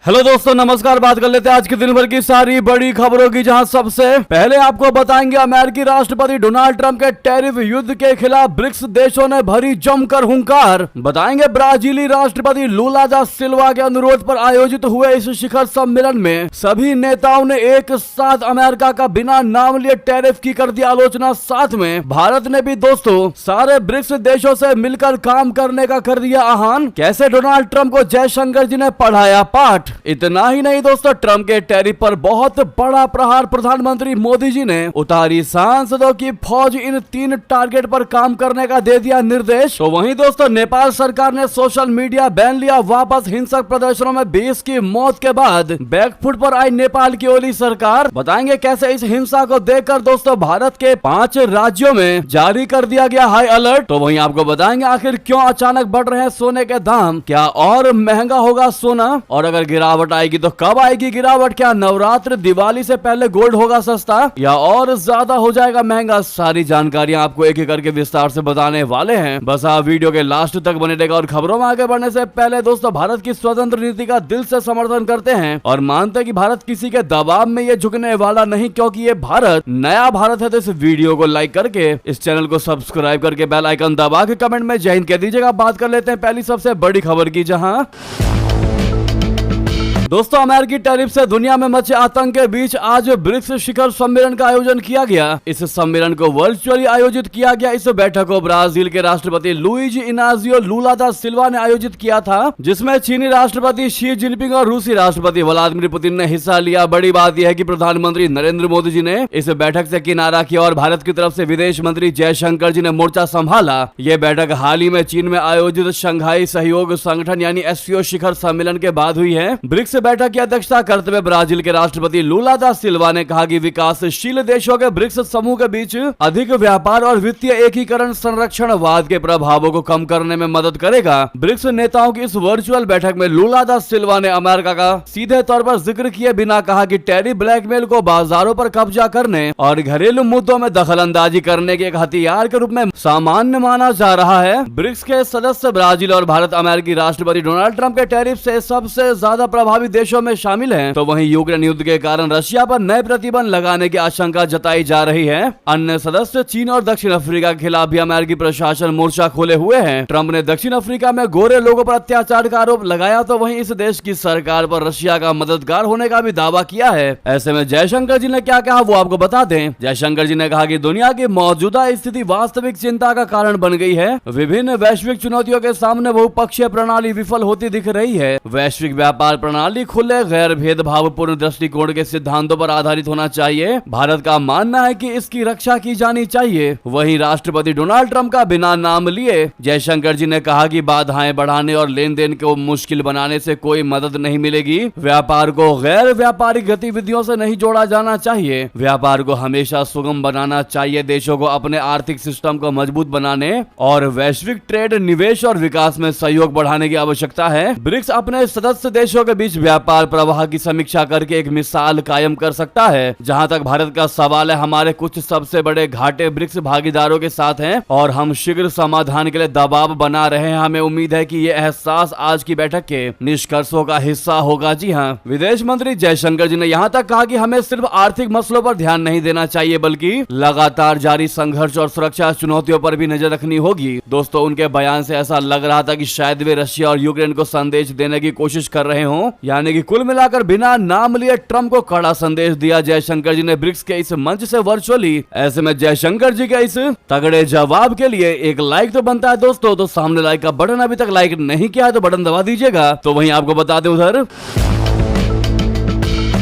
Hello दोस्तों, नमस्कार। बात कर लेते हैं आज के दिन भर की सारी बड़ी खबरों की, जहां सबसे पहले आपको बताएंगे अमेरिकी राष्ट्रपति डोनाल्ड ट्रंप के टैरिफ युद्ध के खिलाफ ब्रिक्स देशों ने भरी जमकर हुंकार। बताएंगे ब्राजीली राष्ट्रपति लूला दा सिल्वा के अनुरोध पर आयोजित हुए इस शिखर सम्मेलन में सभी नेताओं ने एक साथ अमेरिका का बिना नाम लिए टैरिफ की कर दी आलोचना। साथ में भारत ने भी दोस्तों सारे ब्रिक्स देशों से मिलकर काम करने का कर दिया आह्वान। कैसे डोनाल्ड ट्रंप को जयशंकर जी ने पढ़ाया पाठ। इतना ही नहीं दोस्तों, ट्रंप के टैरिफ पर बहुत बड़ा प्रहार प्रधानमंत्री मोदी जी ने उतारी सांसदों की फौज। इन 3 टारगेट पर काम करने का दे दिया निर्देश। तो वहीं दोस्तों नेपाल सरकार ने सोशल मीडिया बैन लिया वापस। हिंसक प्रदर्शनों में 20 की मौत के बाद बैकफुट पर आई नेपाल की ओली सरकार। बताएंगे कैसे इस हिंसा को देखकर दोस्तों भारत के 5 राज्यों में जारी कर दिया गया हाई अलर्ट। तो वहीं आपको बताएंगे आखिर क्यों अचानक बढ़ रहे हैं सोने के दाम, क्या और महंगा होगा सोना, और अगर गिरावट आएगी तो कब आएगी गिरावट। क्या नवरात्र दिवाली से पहले गोल्ड होगा सस्ता या और ज्यादा हो जाएगा महंगा। सारी जानकारियां आपको एक एक करके विस्तार से बताने वाले हैं। बस आप वीडियो के लास्ट तक बने रहेगा। और खबरों में आगे बढ़ने से पहले दोस्तों भारत की स्वतंत्र नीति का दिल से समर्थन करते हैं और मानते हैं कि भारत किसी के दबाव में ये झुकने वाला नहीं, क्योंकि ये भारत नया भारत है। तो इस वीडियो को लाइक करके इस चैनल को सब्सक्राइब करके बेल आइकन दबा के कमेंट में जय हिंद कह दीजिएगा। बात कर लेते हैं पहली सबसे बड़ी खबर की, जहां दोस्तों अमेरिकी टैरिफ से दुनिया में मचे आतंक के बीच आज ब्रिक्स शिखर सम्मेलन का आयोजन किया गया। इस सम्मेलन को वर्चुअली आयोजित किया गया। इस बैठक को ब्राजील के राष्ट्रपति लुइज इनाजियो लूला दा सिल्वा ने आयोजित किया था, जिसमें चीनी राष्ट्रपति शी जिनपिंग और रूसी राष्ट्रपति व्लादिमीर पुतिन ने हिस्सा लिया। बड़ी बात यह है कि प्रधानमंत्री नरेंद्र मोदी जी ने इस बैठक से किनारा किया और भारत की तरफ से विदेश मंत्री जयशंकर जी ने मोर्चा संभाला। ये बैठक हाल ही में चीन में आयोजित शंघाई सहयोग संगठन यानी एससीओ शिखर सम्मेलन के बाद हुई है। ब्रिक्स बैठक की अध्यक्षता करते हुए ब्राजील के राष्ट्रपति लूला दा सिल्वा ने कहा कि विकासशील देशों के ब्रिक्स समूह के बीच अधिक व्यापार और वित्तीय एकीकरण संरक्षणवाद के प्रभावों को कम करने में मदद करेगा। ब्रिक्स नेताओं की इस वर्चुअल बैठक में लूला दा सिल्वा ने अमेरिका का सीधे तौर पर जिक्र किए बिना कहा कि टैरिफ ब्लैकमेल को बाजारों पर कब्जा करने और घरेलू मुद्दों में दखलंदाजी करने के एक हथियार के रूप में सामान्य माना जा रहा है। ब्रिक्स के सदस्य ब्राजील और भारत अमेरिकी राष्ट्रपति डोनाल्ड ट्रंप के टैरिफ से सबसे ज्यादा प्रभावित देशों में शामिल हैं। तो वहीं यूक्रेन युद्ध के कारण रशिया पर नए प्रतिबंध लगाने की आशंका जताई जा रही है। अन्य सदस्य चीन और दक्षिण अफ्रीका के खिलाफ भी अमेरिकी प्रशासन मोर्चा खोले हुए हैं। ट्रंप ने दक्षिण अफ्रीका में गोरे लोगों पर अत्याचार का आरोप लगाया, तो वहीं इस देश की सरकार पर रशिया का मददगार होने का भी दावा किया है। ऐसे में जयशंकर जी ने क्या कहा वो आपको बता दें। जयशंकर जी ने कहा कि दुनिया की मौजूदा स्थिति वास्तविक चिंता का कारण बन गई है। विभिन्न वैश्विक चुनौतियों के सामने बहुपक्षीय प्रणाली विफल होती दिख रही है। वैश्विक व्यापार प्रणाली खुले गैर भेदभावपूर्ण दृष्टिकोण के सिद्धांतों पर आधारित होना चाहिए। भारत का मानना है कि इसकी रक्षा की जानी चाहिए। वहीं राष्ट्रपति डोनाल्ड ट्रंप का बिना नाम लिए जयशंकर जी ने कहा कि बाधाएं बढ़ाने और लेन देन को मुश्किल बनाने से कोई मदद नहीं मिलेगी। व्यापार को गैर व्यापारिक गतिविधियों से नहीं जोड़ा जाना चाहिए। व्यापार को हमेशा सुगम बनाना चाहिए। देशों को अपने आर्थिक सिस्टम को मजबूत बनाने और वैश्विक ट्रेड, निवेश और विकास में सहयोग बढ़ाने की आवश्यकता है। ब्रिक्स अपने सदस्य देशों के बीच व्यापार प्रवाह की समीक्षा करके एक मिसाल कायम कर सकता है। जहां तक भारत का सवाल है, हमारे कुछ सबसे बड़े घाटे ब्रिक्स भागीदारों के साथ हैं और हम शीघ्र समाधान के लिए दबाव बना रहे हैं। हमें उम्मीद है कि ये एहसास आज की बैठक के निष्कर्षों का हिस्सा होगा। जी हाँ, विदेश मंत्री जयशंकर जी ने यहाँ तक कहा कि हमें सिर्फ आर्थिक मसलों पर ध्यान नहीं देना चाहिए, बल्कि लगातार जारी संघर्ष और सुरक्षा चुनौतियों पर भी नजर रखनी होगी। दोस्तों उनके बयान से ऐसा लग रहा था कि शायद वे रशिया और यूक्रेन को संदेश देने की कोशिश कर रहे हों, यानी कि कुल मिलाकर बिना नाम लिए ट्रंप को कड़ा संदेश दिया जयशंकर जी ने ब्रिक्स के इस मंच से वर्चुअली। ऐसे में जयशंकर जी के इस तगड़े जवाब के लिए एक लाइक तो बनता है दोस्तों। तो सामने लाइक का बटन अभी तक लाइक नहीं किया है तो बटन दबा दीजिएगा। तो वहीं आपको बता दें उधर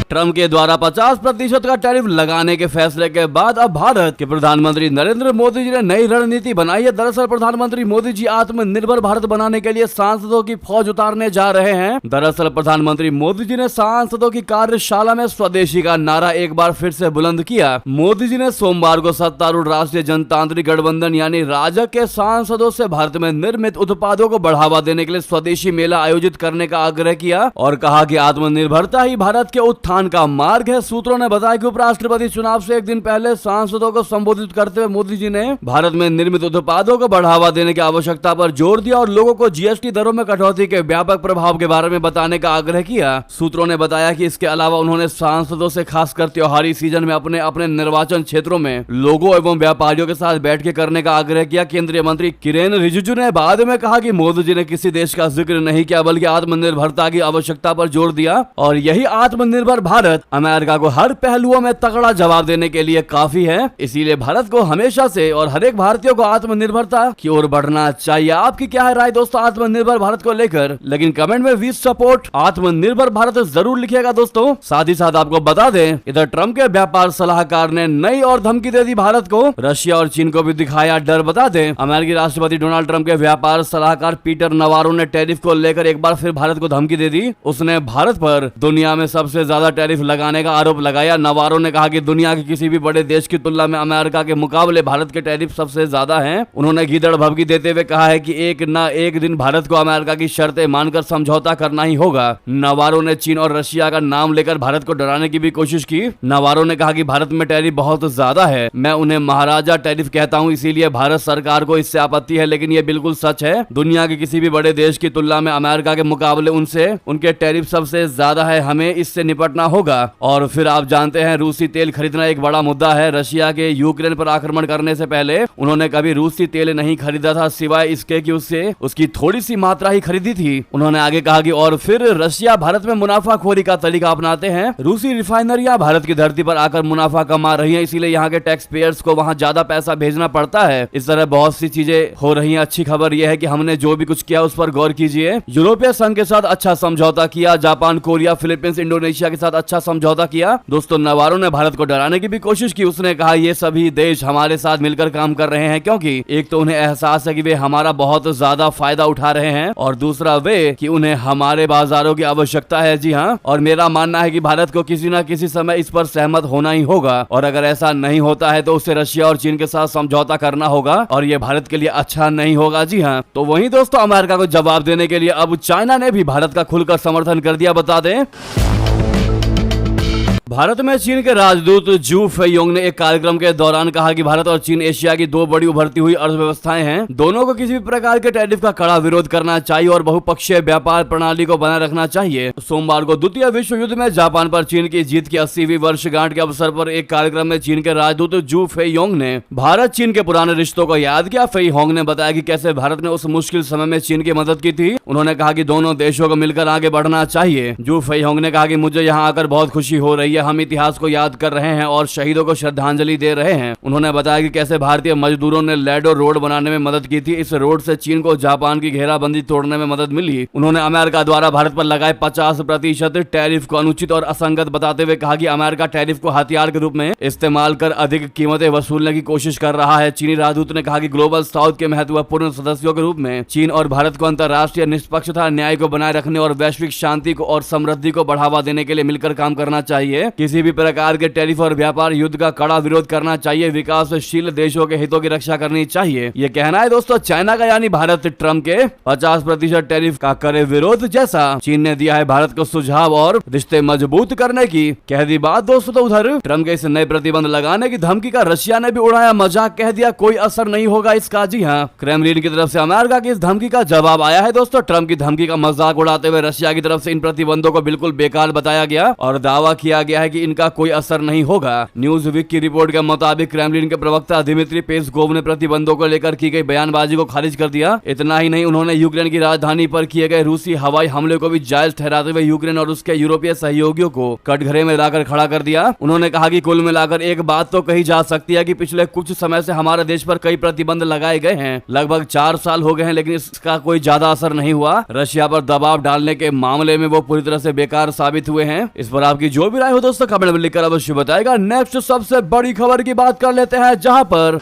ट्रंप के द्वारा 50% का टैरिफ लगाने के फैसले के बाद अब भारत के प्रधानमंत्री नरेंद्र मोदी जी ने नई रणनीति बनाई है। दरअसल प्रधानमंत्री मोदी जी आत्मनिर्भर भारत बनाने के लिए सांसदों की फौज उतारने जा रहे हैं। दरअसल प्रधानमंत्री मोदी जी ने सांसदों की कार्यशाला में स्वदेशी का नारा एक बार फिर से बुलंद किया। मोदी जी ने सोमवार को सत्तारूढ़ राष्ट्रीय जनतांत्रिक गठबंधन यानी राजग के सांसदों से भारत में निर्मित उत्पादों को बढ़ावा देने के लिए स्वदेशी मेला आयोजित करने का आग्रह किया और कहा कि आत्मनिर्भरता ही भारत के उत्थान उत्थान का मार्ग है। सूत्रों ने बताया कि उपराष्ट्रपति चुनाव से एक दिन पहले सांसदों को संबोधित करते हुए मोदी जी ने भारत में निर्मित उत्पादों को बढ़ावा देने की आवश्यकता पर जोर दिया और लोगों को जीएसटी दरों में कटौती के व्यापक प्रभाव के बारे में बताने का आग्रह किया। सूत्रों ने बताया कि इसके अलावा उन्होंने सांसदों से खासकर त्योहारी सीजन में अपने अपने निर्वाचन क्षेत्रों में लोगों एवं व्यापारियों के साथ बैठकें करने का आग्रह किया। केंद्रीय मंत्री किरेन रिजिजू ने बाद में कहा कि मोदी जी ने किसी देश का जिक्र नहीं किया बल्कि आत्मनिर्भरता की आवश्यकता पर जोर दिया और यही आत्मनिर्भर भारत अमेरिका को हर पहलुओं में तगड़ा जवाब देने के लिए काफी है। इसीलिए भारत को हमेशा से और हर एक भारतीय को आत्मनिर्भरता की ओर बढ़ना चाहिए। आपकी क्या है राय दोस्तों आत्मनिर्भर भारत को लेकर? लेकिन कमेंट में वी सपोर्ट आत्मनिर्भर भारत जरूर लिखिएगा दोस्तों। साथ ही साथ आपको बता दें इधर ट्रम्प के व्यापार सलाहकार ने नई और धमकी दे दी भारत को। रशिया और चीन को भी दिखाया डर। बता दें अमेरिकी राष्ट्रपति डोनाल्ड ट्रम्प के व्यापार सलाहकार पीटर नवारो ने टैरिफ को लेकर एक बार फिर भारत को धमकी दे दी। उसने भारत पर दुनिया में सबसे ज्यादा टैरिफ लगाने का आरोप लगाया। नवारो ने कहा कि दुनिया के किसी भी बड़े देश की तुलना में अमेरिका के मुकाबले भारत के टैरिफ सबसे ज्यादा हैं। उन्होंने गीदड़ भभकी देते हुए कहा है कि एक न एक दिन भारत को अमेरिका की शर्तें मानकर समझौता करना ही होगा। नवारो ने चीन और रशिया का नाम लेकर भारत को डराने की भी कोशिश की। नवारो ने कहा कि भारत में टैरिफ बहुत ज्यादा है, मैं उन्हें महाराजा टैरिफ कहता हूं, इसीलिए भारत सरकार को इससे आपत्ति है। लेकिन यह बिल्कुल सच है, दुनिया के किसी भी बड़े देश की तुलना में अमेरिका के मुकाबले उनके टैरिफ सबसे ज्यादा है। हमें इससे निपटना होगा। और फिर आप जानते हैं रूसी तेल खरीदना एक बड़ा मुद्दा है। रशिया के यूक्रेन पर आक्रमण करने से पहले उन्होंने कभी रूसी तेल नहीं खरीदा था सिवाय इसके कि उससे उसकी थोड़ी सी मात्रा ही खरीदी थी। उन्होंने आगे कहा कि और फिर रशिया भारत में मुनाफाखोरी का तरीका अपनाते हैं। रूसी रिफाइनरियां भारत की धरती पर आकर मुनाफा कमा रही हैं, इसीलिए यहाँ के टैक्स पेयर्स को वहाँ ज्यादा पैसा भेजना पड़ता है। इस तरह बहुत सी चीजें हो रही हैं। अच्छी खबर यह है कि हमने जो भी कुछ किया उस पर गौर कीजिए। यूरोपीय संघ के साथ अच्छा समझौता किया, जापान, कोरिया, फिलीपींस, इंडोनेशिया के साथ अच्छा समझौता किया। दोस्तों नवारो ने भारत को डराने की भी कोशिश की। उसने कहा ये सभी देश हमारे साथ मिलकर काम कर रहे हैं क्योंकि एक तो उन्हें एहसास है कि वे हमारा बहुत ज्यादा फायदा उठा रहे हैं और दूसरा वे कि उन्हें हमारे बाजारों की आवश्यकता है। जी हाँ, और मेरा मानना है कि भारत को किसी न किसी समय इस पर सहमत होना ही होगा और अगर ऐसा नहीं होता है तो उसे रशिया और चीन के साथ समझौता करना होगा और ये भारत के लिए अच्छा नहीं होगा। जी हाँ, तो वहीं दोस्तों अमेरिका को जवाब देने के लिए अब चाइना ने भी भारत का खुलकर समर्थन कर दिया। बता दें भारत में चीन के राजदूत जू फेयोंग ने एक कार्यक्रम के दौरान कहा कि भारत और चीन एशिया की दो बड़ी उभरती हुई अर्थव्यवस्थाएं हैं। दोनों को किसी भी प्रकार के टैरिफ का कड़ा विरोध करना चाहिए और बहुपक्षीय व्यापार प्रणाली को बनाए रखना चाहिए। सोमवार को द्वितीय विश्व युद्ध में जापान पर चीन की जीत की 80वीं वर्षगांठ के अवसर पर एक कार्यक्रम में चीन के राजदूत जू फेयोंग ने भारत चीन के पुराने रिश्तों को याद किया। फेयोंग ने बताया कि कैसे भारत ने उस मुश्किल समय में चीन की मदद की थी। उन्होंने कहा कि दोनों देशों को मिलकर आगे बढ़ना चाहिए। जू फेयोंग ने कहा कि मुझे यहाँ आकर बहुत खुशी हो रही है। हम इतिहास को याद कर रहे हैं और शहीदों को श्रद्धांजलि दे रहे हैं। उन्होंने बताया कि कैसे भारतीय मजदूरों ने लैडो रोड बनाने में मदद की थी। इस रोड से चीन को जापान की घेराबंदी तोड़ने में मदद मिली। उन्होंने अमेरिका द्वारा भारत पर लगाए 50% टैरिफ को अनुचित और असंगत बताते हुए कहा कि अमेरिका टैरिफ को हथियार के रूप में इस्तेमाल कर अधिक कीमतें वसूलने की कोशिश कर रहा है। चीनी राजदूत ने कहा कि ग्लोबल साउथ के महत्वपूर्ण सदस्यों के रूप में चीन और भारत को अंतर्राष्ट्रीय निष्पक्षता, न्याय को बनाए रखने और वैश्विक शांति को और समृद्धि को बढ़ावा देने के लिए मिलकर काम करना चाहिए। किसी भी प्रकार के टैरिफ और व्यापार युद्ध का कड़ा विरोध करना चाहिए। विकासशील देशों के हितों की रक्षा करनी चाहिए। ये कहना है दोस्तों चाइना का, यानी भारत ट्रम्प के 50% टैरिफ का करे विरोध जैसा चीन ने दिया है भारत को सुझाव और रिश्ते मजबूत करने की कह दी बात। दोस्तों तो उधर ट्रम्प के इस नए प्रतिबंध लगाने की धमकी का रशिया ने भी उड़ाया मजाक, कह दिया कोई असर नहीं होगा इसका। जी हाँ, क्रेमलिन की तरफ से अमेरिका की इस धमकी का जवाब आया है। दोस्तों ट्रम्प की धमकी का मजाक उड़ाते हुए रशिया की तरफ से इन प्रतिबंधों को बिल्कुल बेकार बताया गया और दावा किया गया है कि इनका कोई असर नहीं होगा। न्यूज वीक की रिपोर्ट के मुताबिक क्रेमलिन के प्रवक्ता दिमित्री पेस्कोव ने प्रतिबंधों को लेकर की गई बयानबाजी को खारिज कर दिया। इतना ही नहीं, उन्होंने यूक्रेन की राजधानी पर किए गए रूसी हवाई हमले को भी जायज ठहराते हुए यूक्रेन और उसके यूरोपीय सहयोगियों को कटघरे में लाकर खड़ा कर दिया। उन्होंने कहा कि कुल मिलाकर एक बात तो कही जा सकती है कि पिछले कुछ समय से हमारे देश पर कई प्रतिबंध लगाए गए हैं। लगभग 4 साल हो गए हैं, लेकिन इसका कोई ज्यादा असर नहीं हुआ। रशिया पर दबाव डालने के मामले में वो पूरी तरह से बेकार साबित हुए हैं। इस पर आपकी जो भी राय हो दोस्तों कमेंट में लिखकर अवश्य बताएगा। नेक्स्ट सबसे बड़ी खबर की बात कर लेते हैं, जहां पर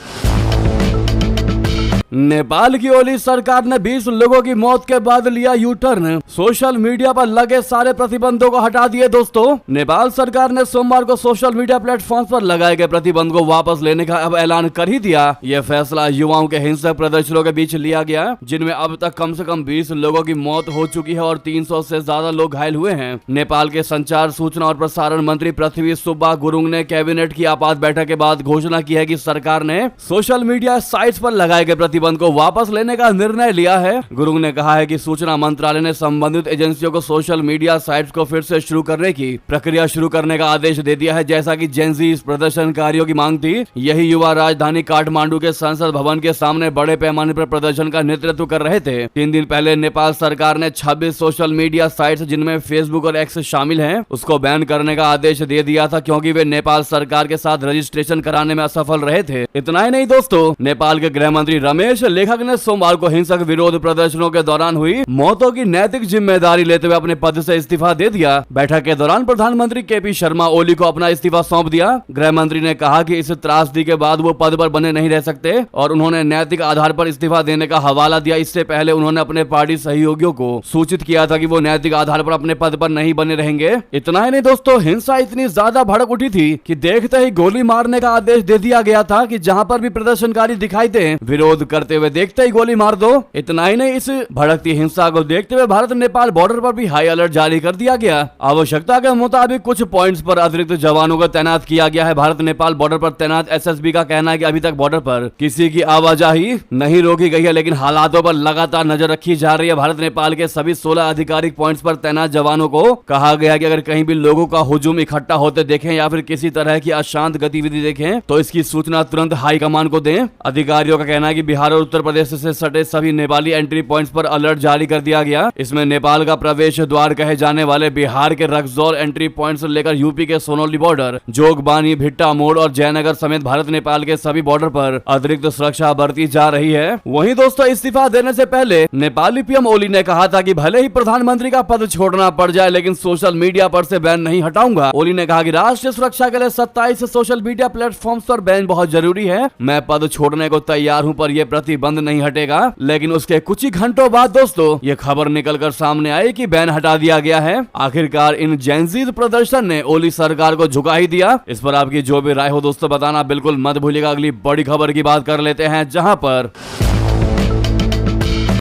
नेपाल की ओली सरकार ने 20 लोगों की मौत के बाद लिया यू टर्न, सोशल मीडिया पर लगे सारे प्रतिबंधों को हटा दिए। दोस्तों, नेपाल सरकार ने सोमवार को सोशल मीडिया प्लेटफॉर्म पर लगाए गए प्रतिबंध को वापस लेने का अब ऐलान कर ही दिया। यह फैसला युवाओं के हिंसक प्रदर्शनों के बीच लिया गया, जिनमें अब तक कम से कम 20 लोगों की मौत हो चुकी है और 300 से ज्यादा लोग घायल हुए हैं। नेपाल के संचार, सूचना और प्रसारण मंत्री पृथ्वी सुब्बा गुरुङ ने कैबिनेट की आपात बैठक के बाद घोषणा की है कि सरकार ने सोशल मीडिया साइट्स पर लगाए गए प्रतिबंध को वापस लेने का निर्णय लिया है। गुरुङ ने कहा है कि सूचना मंत्रालय ने संबंधित एजेंसियों को सोशल मीडिया साइट्स को फिर से शुरू करने की प्रक्रिया शुरू करने का आदेश दे दिया है, जैसा कि जेनजी प्रदर्शनकारियों की मांग थी। यही युवा राजधानी काठमांडू के संसद भवन के सामने बड़े पैमाने पर प्रदर्शन का नेतृत्व कर रहे थे। 3 दिन पहले नेपाल सरकार ने 26 सोशल मीडिया साइट्स, जिनमें फेसबुक और एक्स शामिल हैं, उसको बैन करने का आदेश दे दिया था, क्योंकि वे नेपाल सरकार के साथ रजिस्ट्रेशन कराने में असफल रहे थे। इतना ही नहीं दोस्तों, नेपाल के गृह मंत्री रमेश लेखक ने सोमवार को हिंसक विरोध प्रदर्शनों के दौरान हुई मौतों की नैतिक जिम्मेदारी लेते हुए अपने पद से इस्तीफा दे दिया। बैठक के दौरान प्रधानमंत्री केपी शर्मा ओली को अपना इस्तीफा सौंप दिया। गृह मंत्री ने कहा कि इस त्रासदी के बाद वो पद पर बने नहीं रह सकते और उन्होंने नैतिक आधार पर इस्तीफा देने का हवाला दिया। इससे पहले उन्होंने अपने पार्टी सहयोगियों को सूचित किया था कि वो नैतिक आधार पर अपने पद पर नहीं बने रहेंगे। इतना ही नहीं दोस्तों, हिंसा इतनी ज्यादा भड़क उठी थी कि देखते ही गोली मारने का आदेश दे दिया गया था कि जहां पर भी प्रदर्शनकारी दिखाई दे, विरोध करते हुए देखते ही गोली मार दो। इतना ही नहीं, इस भड़कती हिंसा को देखते हुए भारत नेपाल बॉर्डर पर भी हाई अलर्ट जारी कर दिया गया। आवश्यकता के मुताबिक कुछ पॉइंट्स पर अतिरिक्त जवानों को तैनात किया गया है। भारत नेपाल बॉर्डर पर तैनात एसएसबी का कहना है कि अभी तक बॉर्डर पर किसी की आवाजाही नहीं रोकी गई है, लेकिन हालातों पर लगातार नजर रखी जा रही है। भारत नेपाल के सभी 16 आधिकारिक पॉइंट्स पर तैनात जवानों को कहा गया कि अगर कहीं भी लोगों का हुजूम इकट्ठा होते देखें या फिर किसी तरह की अशांत गतिविधि देखें तो इसकी सूचना तुरंत हाईकमान को दें। अधिकारियों का कहना है कि बिहार और उत्तर प्रदेश से सटे सभी नेपाली एंट्री पॉइंट्स पर अलर्ट जारी कर दिया गया। इसमें नेपाल का प्रवेश द्वार कहे जाने वाले बिहार के रक्सौल एंट्री पॉइंट से लेकर यूपी के सोनौली बॉर्डर, जोगबानी, भिट्टा मोड़ और जयनगर समेत भारत नेपाल के सभी बॉर्डर पर अतिरिक्त सुरक्षा बरती जा रही है। वहीं दोस्तों, इस्तीफा देने से पहले नेपाली पीएम ओली ने कहा था कि भले ही प्रधानमंत्री का पद छोड़ना पड़ जाए, लेकिन सोशल मीडिया पर से बैन नहीं हटाऊंगा। ओली ने कहा कि राष्ट्रीय सुरक्षा के लिए 27 सोशल मीडिया प्लेटफॉर्म्स पर बैन बहुत जरूरी है। मैं पद छोड़ने को तैयार हूं, पर यह प्रतिबंध नहीं हटेगा। लेकिन उसके कुछ ही घंटों बाद दोस्तों, ये खबर निकलकर सामने आई कि बैन हटा दिया गया है। आखिरकार इन जेनजीद प्रदर्शन ने ओली सरकार को झुका ही दिया। इस पर आपकी जो भी राय हो दोस्तों बताना बिल्कुल मत भूलिएगा। अगली बड़ी खबर की बात कर लेते हैं, जहां पर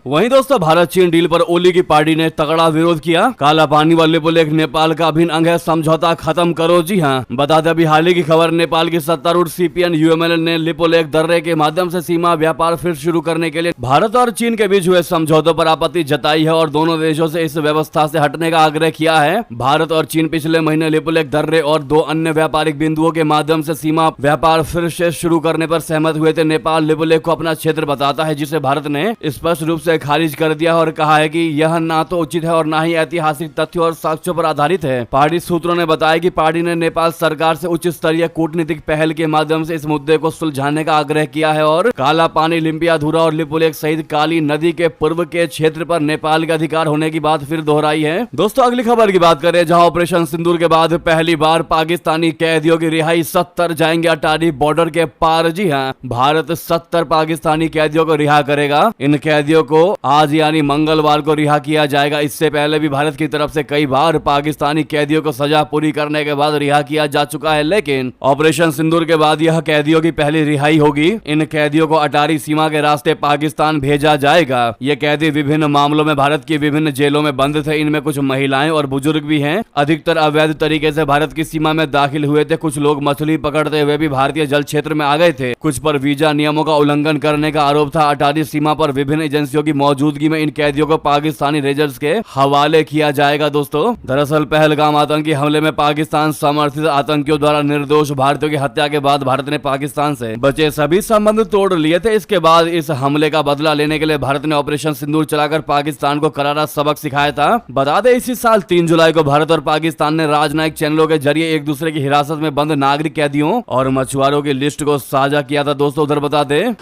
वहीं दोस्तों भारत चीन डील पर ओली की पार्टी ने तगड़ा विरोध किया। काला पानी व लिपुलेख नेपाल का अभिन्न अंग है, समझौता खत्म करो। जी हां, बता दें अभी हाल ही की खबर, नेपाल की सत्तारूढ़ सीपीएन यूएमएल ने लिपुलेख दर्रे के माध्यम से सीमा व्यापार फिर शुरू करने के लिए भारत और चीन के बीच हुए समझौतों पर आपत्ति जताई है और दोनों देशों से इस व्यवस्था से हटने का आग्रह किया है। भारत और चीन पिछले महीने लिपुलेख दर्रे और 2 अन्य व्यापारिक बिंदुओं के माध्यम से सीमा व्यापार फिर से शुरू करने पर सहमत हुए थे। नेपाल लिपुलेख को अपना क्षेत्र बताता है, जिसे भारत ने स्पष्ट रूप से खारिज कर दिया और कहा है कि यह ना तो उचित है और ना ही ऐतिहासिक तथ्यों और साक्ष्यों पर आधारित है। पार्टी सूत्रों ने बताया कि पार्टी ने नेपाल सरकार से उच्च स्तरीय कूटनीतिक पहल के माध्यम से इस मुद्दे को सुलझाने का आग्रह किया है और काला पानी, लिम्पियाधुरा और लिपुलेख सहित काली नदी के पूर्व के क्षेत्र पर नेपाल के अधिकार होने की बात फिर दोहराई है। दोस्तों अगली खबर की बात करें, जहां ऑपरेशन सिंदूर के बाद पहली बार पाकिस्तानी कैदियों की रिहाई 70 जाएंगे अटारी बॉर्डर के पार। जी हाँ, भारत 70 पाकिस्तानी कैदियों को रिहा करेगा। इन कैदियों को आज यानी मंगलवार को रिहा किया जाएगा। इससे पहले भी भारत की तरफ से कई बार पाकिस्तानी कैदियों को सजा पूरी करने के बाद रिहा किया जा चुका है, लेकिन ऑपरेशन सिंदूर के बाद यह कैदियों की पहली रिहाई होगी। इन कैदियों को अटारी सीमा के रास्ते पाकिस्तान भेजा जाएगा। ये कैदी विभिन्न मामलों में भारत की विभिन्न जेलों में बंद थे। इनमें कुछ महिलाएं और बुजुर्ग भी हैं। अधिकतर अवैध तरीके से भारत की सीमा में दाखिल हुए थे। कुछ लोग मछली पकड़ते हुए भी भारतीय जल क्षेत्र में आ गए थे। कुछ पर वीजा नियमों का उल्लंघन करने का आरोप था। अटारी सीमा पर विभिन्न एजेंसियों की मौजूदगी में इन कैदियों को पाकिस्तानी रेंजर्स के हवाले किया जाएगा। दोस्तों दरअसल पहलगाम आतंकी हमले में पाकिस्तान समर्थित आतंकियों द्वारा निर्दोष भारतीयों की हत्या के बाद भारत ने पाकिस्तान से बचे सभी संबंध तोड़ लिए थे। इसके बाद इस हमले का बदला लेने के लिए भारत ने ऑपरेशन सिंदूर चलाकर पाकिस्तान को करारा सबक सिखाया था। बता दें इसी साल 3 जुलाई को भारत और पाकिस्तान ने राजनयिक चैनलों के जरिए एक दूसरे की हिरासत में बंद नागरिक कैदियों और मछुआरों की लिस्ट को साझा किया था। दोस्तों उधर बता दें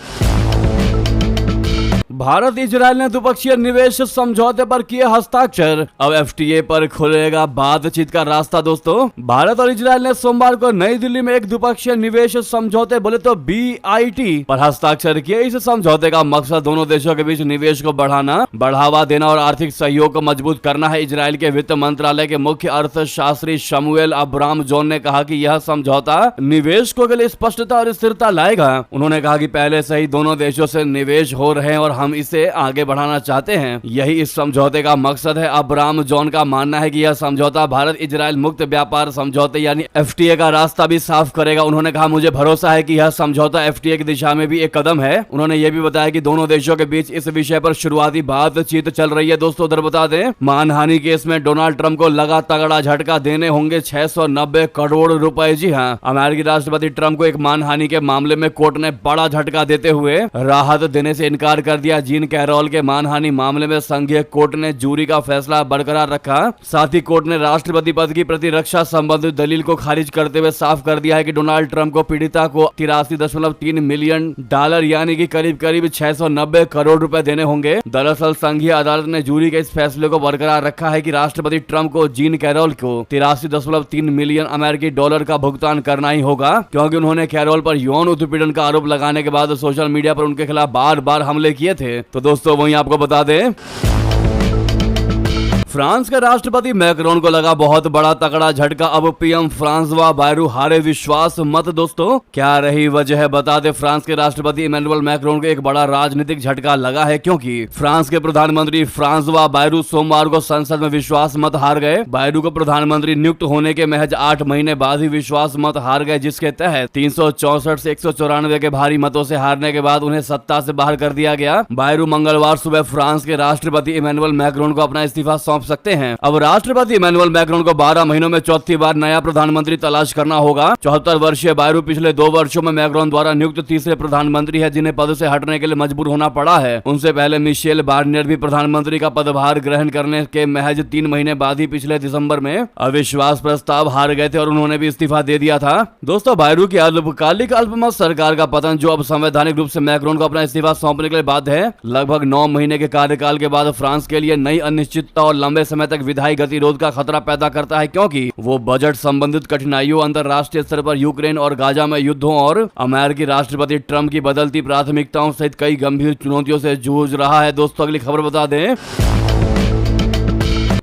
भारत इजराइल ने द्विपक्षीय निवेश समझौते पर किए हस्ताक्षर। अब एफटीए पर खुलेगा बातचीत का रास्ता। दोस्तों, भारत और इजराइल ने सोमवार को नई दिल्ली में एक द्विपक्षीय निवेश समझौते बोले तो BIT पर हस्ताक्षर किए। इस समझौते का मकसद दोनों देशों के बीच निवेश को बढ़ावा देना और आर्थिक सहयोग को मजबूत करना है। इजराइल के वित्त मंत्रालय के मुख्य अर्थशास्त्री शमुएल अब्राम जोन ने कहा कि यह समझौता निवेशकों के लिए स्पष्टता और स्थिरता लाएगा। उन्होंने कहा कि पहले से ही दोनों देशों से निवेश हो रहे हैं और हम इसे आगे बढ़ाना चाहते हैं। यही इस समझौते का मकसद है। अब्राम जॉन का मानना है कि यह समझौता भारत इजराइल मुक्त व्यापार समझौते यानी FTA का रास्ता भी साफ करेगा। उन्होंने कहा, मुझे भरोसा है कि यह समझौता FTA की दिशा में भी एक कदम है। उन्होंने यह भी बताया कि दोनों देशों के बीच इस विषय पर शुरुआती बातचीत चल रही है। दोस्तों, उधर बता दें, मानहानि केस में डोनाल्ड ट्रंप को लगा तगड़ा झटका, देने होंगे 690 करोड़ रुपए। जी हां, अमेरिकी राष्ट्रपति ट्रंप को एक मानहानि के मामले में कोर्ट ने बड़ा झटका देते हुए राहत देने से इनकार कर दिया। जीन कैरोल के मानहानि मामले में संघीय कोर्ट ने जूरी का फैसला बरकरार रखा। साथ ही कोर्ट ने राष्ट्रपति पद की प्रतिरक्षा संबंधित दलील को खारिज करते हुए साफ कर दिया है कि डोनाल्ड ट्रंप को पीड़िता को 83.3 मिलियन डॉलर यानी कि करीब 690 करोड़ रुपए देने होंगे। दरअसल संघीय अदालत ने जूरी के इस फैसले को बरकरार रखा है कि राष्ट्रपति ट्रंप को जीन कैरोल को 83.3 मिलियन अमेरिकी डॉलर का भुगतान करना ही होगा, क्योंकि उन्होंने कैरोल पर यौन उत्पीड़न का आरोप लगाने के बाद सोशल मीडिया पर उनके खिलाफ बार-बार हमले किए थे। तो दोस्तों, वहीं आपको बता दें, फ्रांस के राष्ट्रपति मैक्रोन को लगा बहुत बड़ा तगड़ा झटका। अब पीएम फ्रांसवा बायरू हारे विश्वास मत। दोस्तों, क्या रही वजह है बता दे। फ्रांस के राष्ट्रपति इमैनुअल मैक्रोन को एक बड़ा राजनीतिक झटका लगा है, क्योंकि फ्रांस के प्रधानमंत्री फ्रांसवा बायरू सोमवार को संसद में विश्वास मत हार गए। बायरू को प्रधानमंत्री नियुक्त होने के महज 8 महीने बाद ही विश्वास मत हार गए, जिसके तहत 364 से 194 के भारी मतों से हारने के बाद उन्हें सत्ता से बाहर कर दिया गया। बायरू मंगलवार सुबह फ्रांस के राष्ट्रपति इमैनुअल मैक्रोन को अपना इस्तीफा सौंप सकते हैं। अब राष्ट्रपति इमैनुअल मैक्रोन को 12 महीनों में चौथी बार नया प्रधानमंत्री तलाश करना होगा। 74 वर्षीय बायरू पिछले 2 वर्षों में मैक्रोन द्वारा नियुक्त तीसरे प्रधानमंत्री है जिन्हें पद से हटने के लिए मजबूर होना पड़ा है। उनसे पहले मिशेल बार्नियर भी प्रधानमंत्री का पदभार ग्रहण करने के महज 3 महीने बाद ही पिछले दिसंबर में अविश्वास प्रस्ताव हार गए थे और उन्होंने भी इस्तीफा दे दिया था। दोस्तों, बायरू की अल्पकालिक अल्पमत सरकार का पतन, जो अब संवैधानिक रूप से मैक्रोन को अपना इस्तीफा सौंपने के लिए बाध्य है, लगभग 9 महीने के कार्यकाल के बाद फ्रांस के लिए नई अनिश्चितता और लंबे समय तक विधायी गतिरोध का खतरा पैदा करता है, क्योंकि वो बजट संबंधित कठिनाइयों, अंतरराष्ट्रीय स्तर पर यूक्रेन और गाजा में युद्धों और अमेरिकी राष्ट्रपति ट्रंप की बदलती प्राथमिकताओं सहित कई गंभीर चुनौतियों से जूझ रहा है। दोस्तों, अगली खबर बता दें,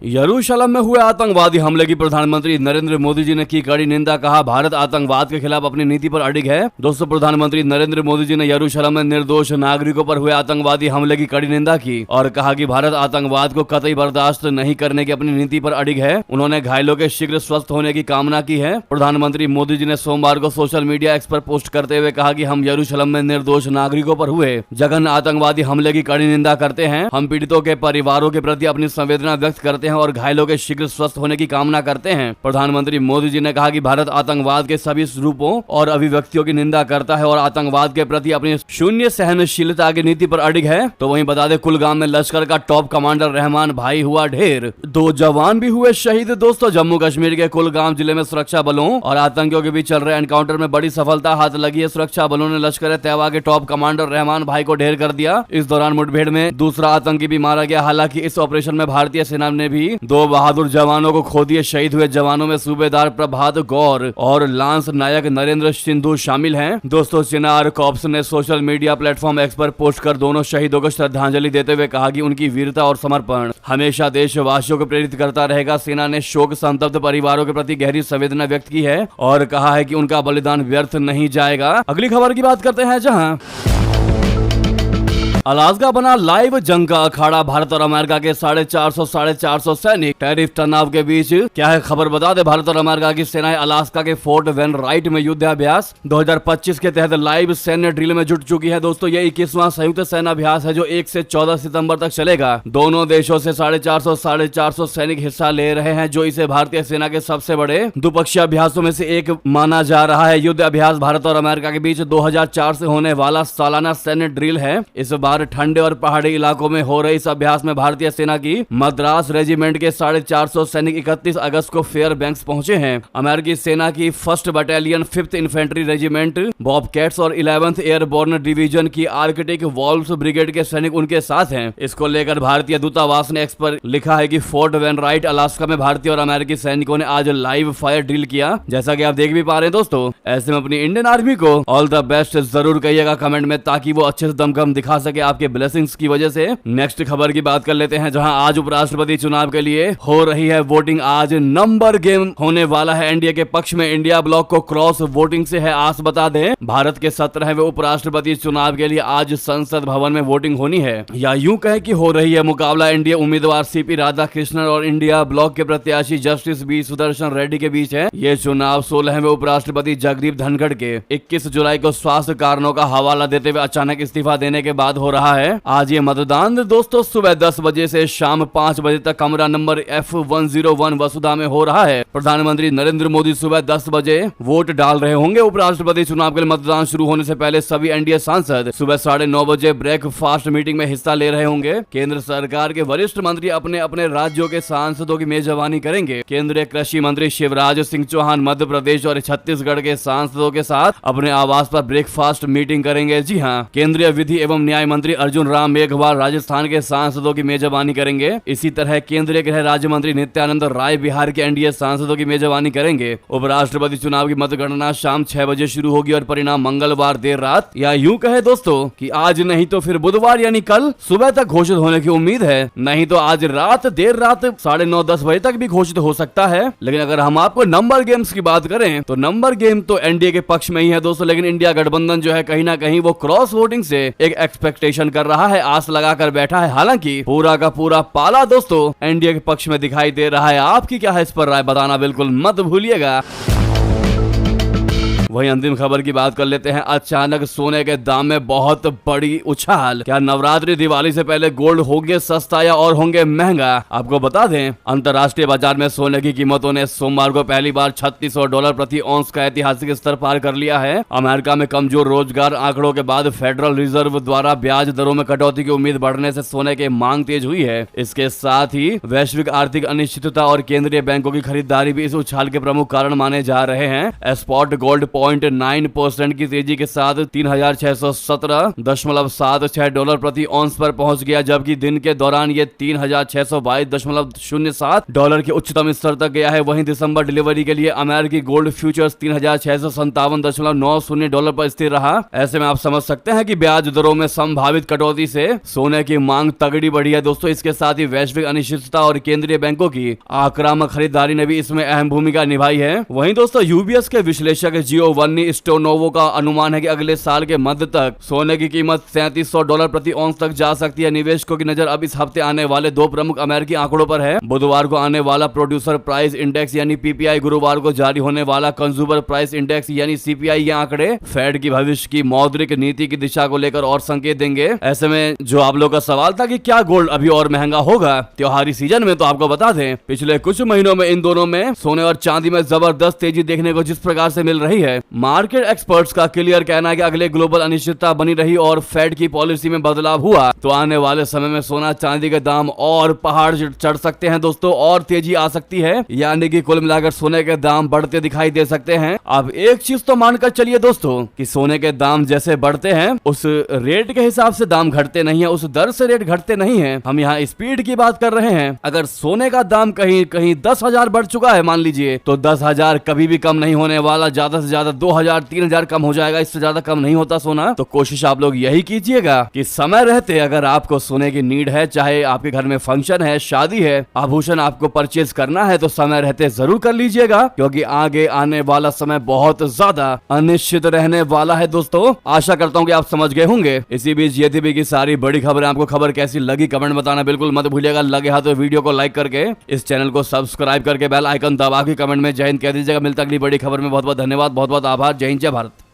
यरूशलेम में हुए आतंकवादी हमले की प्रधानमंत्री नरेंद्र मोदी जी ने की कड़ी निंदा। कहा, भारत आतंकवाद के खिलाफ अपनी नीति पर अडिग है। दोस्तों, प्रधानमंत्री नरेंद्र मोदी जी ने यरूशलेम में निर्दोष नागरिकों पर हुए आतंकवादी हमले की कड़ी निंदा की और कहा कि भारत आतंकवाद को कतई बर्दाश्त नहीं करने की अपनी नीति पर अडिग है। उन्होंने घायलों के शीघ्र स्वस्थ होने की कामना की है। प्रधानमंत्री मोदी जी ने सोमवार को सोशल मीडिया एक्स पर पोस्ट करते हुए कहा कि हम यरूशलेम में निर्दोष नागरिकों पर हुए जघन्य आतंकवादी हमले की कड़ी निंदा करते हैं। हम पीड़ितों के परिवारों के प्रति अपनी संवेदना व्यक्त करते हैं और घायलों के शीघ्र स्वस्थ होने की कामना करते हैं। प्रधानमंत्री मोदी जी ने कहा कि भारत आतंकवाद के सभी रूपों और अभिव्यक्तियों की निंदा करता है और आतंकवाद के प्रति अपनी शून्य सहनशीलता की नीति पर अडिग है। तो वहीं बता दें, कुलगाम में लश्कर का टॉप कमांडर रहमान भाई हुआ ढेर, 2 जवान भी हुए शहीद। दोस्तों, जम्मू कश्मीर के कुलगाम जिले में सुरक्षा बलों और आतंकियों के बीच चल रहे एनकाउंटर में बड़ी सफलता हाथ लगी है। सुरक्षा बलों ने लश्कर तैयबा के टॉप कमांडर रहमान भाई को ढेर कर दिया। इस दौरान मुठभेड़ में दूसरा आतंकी भी मारा गया। हालांकि इस ऑपरेशन में भारतीय सेना ने भी 2 बहादुर जवानों को खो दिए। शहीद हुए जवानों में सूबेदार प्रभात गौर और लांस नायक नरेंद्र सिंधु शामिल हैं। दोस्तों, चिनार कॉर्प्स ने सोशल मीडिया प्लेटफॉर्म एक्स पर पोस्ट कर दोनों शहीदों को श्रद्धांजलि देते हुए कहा कि उनकी वीरता और समर्पण हमेशा देशवासियों को प्रेरित करता रहेगा। सेना ने शोक संतप्त परिवारों के प्रति गहरी संवेदना व्यक्त की है और कहा है कि उनका बलिदान व्यर्थ नहीं जाएगा। अगली खबर की बात करते हैं, जहां अलास्का बना लाइव जंग का अखाड़ा। भारत और अमेरिका के 450 सैनिक टैरिफ तनाव के बीच। क्या है खबर बता दे, भारत और अमेरिका की सेनाएं अलास्का के फोर्ट वेनराइट में युद्धाभ्यास 2025 के तहत लाइव सैन्य ड्रिल में जुट चुकी है। दोस्तों, ये 21वां संयुक्त सेनाभ्यास है जो 1 से 14 सितंबर तक चलेगा। दोनों देशों से 450 सैनिक हिस्सा ले रहे हैं, जो इसे भारतीय सेना के सबसे बड़े द्विपक्षीय अभ्यासों में से एक माना जा रहा है। युद्ध अभ्यास भारत और अमेरिका के बीच 2004 से होने वाला सालाना सैन्य ड्रिल है। इस बार अनुसार ठंडे और पहाड़ी इलाकों में हो रहे इस अभ्यास में भारतीय सेना की मद्रास रेजिमेंट के 450 सैनिक 31 अगस्त को फेयरबैंक्स पहुंचे हैं। अमेरिकी सेना की 1st battalion 5th infantry regiment, bobcats और 11th एयरबोर्न डिवीजन की आर्कटिक वॉल्व्स ब्रिगेड के सैनिक उनके साथ हैं। इसको लेकर भारतीय दूतावास ने एक्स पर लिखा है कि फोर्ट वैन राइट अलास्का में भारतीय और अमेरिकी सैनिकों ने आज लाइव फायर ड्रिल किया। जैसा कि आप देख भी पा रहे हैं दोस्तों, ऐसे में अपनी इंडियन आर्मी को ऑल द बेस्ट जरूर कहिएगा कमेंट में, ताकि वो अच्छे से दमखम दिखा सके आपके ब्लेसिंग्स की वजह से। नेक्स्ट खबर की बात कर लेते हैं, जहां आज उपराष्ट्रपति चुनाव के लिए हो रही है वोटिंग। आज नंबर गेम होने वाला है एनडीए के पक्ष में। इंडिया ब्लॉक को क्रॉस वोटिंग से है आस। बता दें, भारत के 17वें उपराष्ट्रपति चुनाव के लिए आज संसद भवन में वोटिंग होनी है, या यूं कहें कि हो रही है। मुकाबला एनडीए उम्मीदवार सीपी राधाकृष्णन और इंडिया ब्लॉक के प्रत्याशी जस्टिस बी सुदर्शन रेड्डी के बीच है। ये चुनाव 16वें उपराष्ट्रपति जगदीप धनखड़ के 21 जुलाई को स्वास्थ्य कारणों का हवाला देते हुए अचानक इस्तीफा देने के बाद हो रहा है। आज ये मतदान दोस्तों सुबह 10 बजे से शाम 5 बजे तक कमरा नंबर F101 वसुधा में हो रहा है। प्रधानमंत्री नरेंद्र मोदी सुबह 10 बजे वोट डाल रहे होंगे। उपराष्ट्रपति चुनाव के लिए मतदान शुरू होने से पहले सभी एनडीए सांसद सुबह 9:30 बजे ब्रेकफास्ट मीटिंग में हिस्सा ले रहे होंगे। केंद्र सरकार के वरिष्ठ मंत्री अपने अपने राज्यों के सांसदों की मेजबानी करेंगे। केंद्रीय कृषि मंत्री शिवराज सिंह चौहान मध्य प्रदेश और छत्तीसगढ़ के सांसदों के साथ अपने आवास पर ब्रेकफास्ट मीटिंग करेंगे। जी हाँ, केंद्रीय विधि एवं न्याय मंत्री अर्जुन राम मेघवाल राजस्थान के सांसदों की मेजबानी करेंगे। इसी तरह केंद्रीय गृह राज्य मंत्री नित्यानंद राय बिहार के एनडीए सांसदों की मेजबानी करेंगे। उपराष्ट्रपति चुनाव की मतगणना शाम 6 बजे शुरू होगी और परिणाम मंगलवार देर रात, या यूं कहे दोस्तों कि आज नहीं तो फिर बुधवार यानी कल सुबह तक घोषित होने की उम्मीद है। नहीं तो आज रात देर रात 9:30-10 बजे तक भी घोषित हो सकता है। लेकिन अगर हम आपको नंबर गेम्स की बात करें तो नंबर गेम तो एनडीए के पक्ष में ही है दोस्तों। लेकिन इंडिया गठबंधन जो है कहीं ना कहीं वो क्रॉस वोटिंग से एक एक्सपेक्टेशन कर रहा है, आस लगाकर बैठा है। हालांकि पूरा का पूरा पाला दोस्तों एनडीए के पक्ष में दिखाई दे रहा है। आपकी क्या है इस पर राय, बताना बिल्कुल मत भूलिएगा। वहीं अंतिम खबर की बात कर लेते हैं। अचानक सोने के दाम में बहुत बड़ी उछाल। क्या नवरात्रि दिवाली से पहले गोल्ड होंगे सस्ता या और होंगे महंगा? आपको बता दें, अंतर्राष्ट्रीय बाजार में सोने की कीमतों ने सोमवार को पहली बार $3600 प्रति औंस का ऐतिहासिक स्तर पार कर लिया है। अमेरिका में कमजोर रोजगार आंकड़ों के बाद फेडरल रिजर्व द्वारा ब्याज दरों में कटौती की उम्मीद बढ़ने से सोने की मांग तेज हुई है। इसके साथ ही वैश्विक आर्थिक अनिश्चितता और केंद्रीय बैंकों की खरीदारी भी इस उछाल के प्रमुख कारण माने जा रहे हैं। स्पॉट गोल्ड 0.9% की तेजी के साथ $3617.76 प्रति औंस पर पहुंच गया, जबकि दिन के दौरान ये $3622.07 के उच्चतम स्तर तक गया है। वहीं दिसंबर डिलीवरी के लिए अमेरिकी गोल्ड फ्यूचर्स $3657.90 पर स्थिर रहा। ऐसे में आप समझ सकते हैं कि ब्याज दरों में संभावित कटौती से सोने की मांग तगड़ी बढ़ी है दोस्तों। इसके साथ ही वैश्विक अनिश्चितता और केंद्रीय बैंकों की आक्रामक खरीदारी ने भी इसमें अहम भूमिका निभाई है। वहीं दोस्तों यूबीएस के विश्लेषक जियोवन्नी स्टोनोवो का अनुमान है कि अगले साल के मध्य तक सोने की कीमत $3700 प्रति औंस तक जा सकती है। निवेशकों की नजर अब इस हफ्ते आने वाले दो प्रमुख अमेरिकी आंकड़ों पर है। बुधवार को आने वाला प्रोड्यूसर प्राइस इंडेक्स यानी पीपीआई, गुरुवार को जारी होने वाला कंज्यूमर प्राइस इंडेक्स यानी सीपीआई। ये आंकड़े फेड की भविष्य की मौद्रिक नीति की दिशा को लेकर और संकेत देंगे। ऐसे में जो आप लोग का सवाल था कि क्या गोल्ड अभी और महंगा होगा त्योहारी सीजन में, तो आपको बता दें पिछले कुछ महीनों में इन दोनों में सोने और चांदी में जबरदस्त तेजी देखने को जिस प्रकार से मिल रही है। मार्केट एक्सपर्ट्स का क्लियर कहना है कि अगले ग्लोबल अनिश्चितता बनी रही और फेड की पॉलिसी में बदलाव हुआ तो आने वाले समय में सोना चांदी के दाम और पहाड़ चढ़ सकते हैं दोस्तों, और तेजी आ सकती है। यानी कि कुल मिलाकर सोने के दाम बढ़ते दिखाई दे सकते हैं। अब एक चीज तो मानकर चलिए दोस्तों कि सोने के दाम जैसे बढ़ते हैं उस रेट के हिसाब से दाम घटते नहीं है, उस दर से रेट घटते नहीं है। हम यहाँ स्पीड की बात कर रहे हैं। अगर सोने का दाम कहीं 10,000 बढ़ चुका है मान लीजिए, तो 10,000 कभी भी कम नहीं होने वाला। ज्यादा से ज्यादा 2,000-3,000 कम हो जाएगा, इससे ज्यादा कम नहीं होता सोना। तो कोशिश आप लोग यही कीजिएगा कि समय रहते अगर आपको सोने की नीड है, चाहे आपके घर में फंक्शन है, शादी है, आभूषण आपको परचेज करना है, तो समय रहते जरूर कर लीजिएगा, क्योंकि आगे आने वाला समय बहुत ज्यादा अनिश्चित रहने वाला है दोस्तों। आशा करता हूँ कि आप समझ गए होंगे। इसी बीच ये थी की सारी बड़ी खबरें। आपको खबर कैसी लगी कमेंट बताना बिल्कुल मत भूलिएगा। लगे हाथ तो वीडियो को लाइक करके इस चैनल को सब्सक्राइब करके बेल आइकन दबा के कमेंट में जय हिंद कह दीजिएगा। मिलता अगली बड़ी खबर में। बहुत बहुत धन्यवाद, बहुत बहुत आभार। जय हिंद, जय भारत।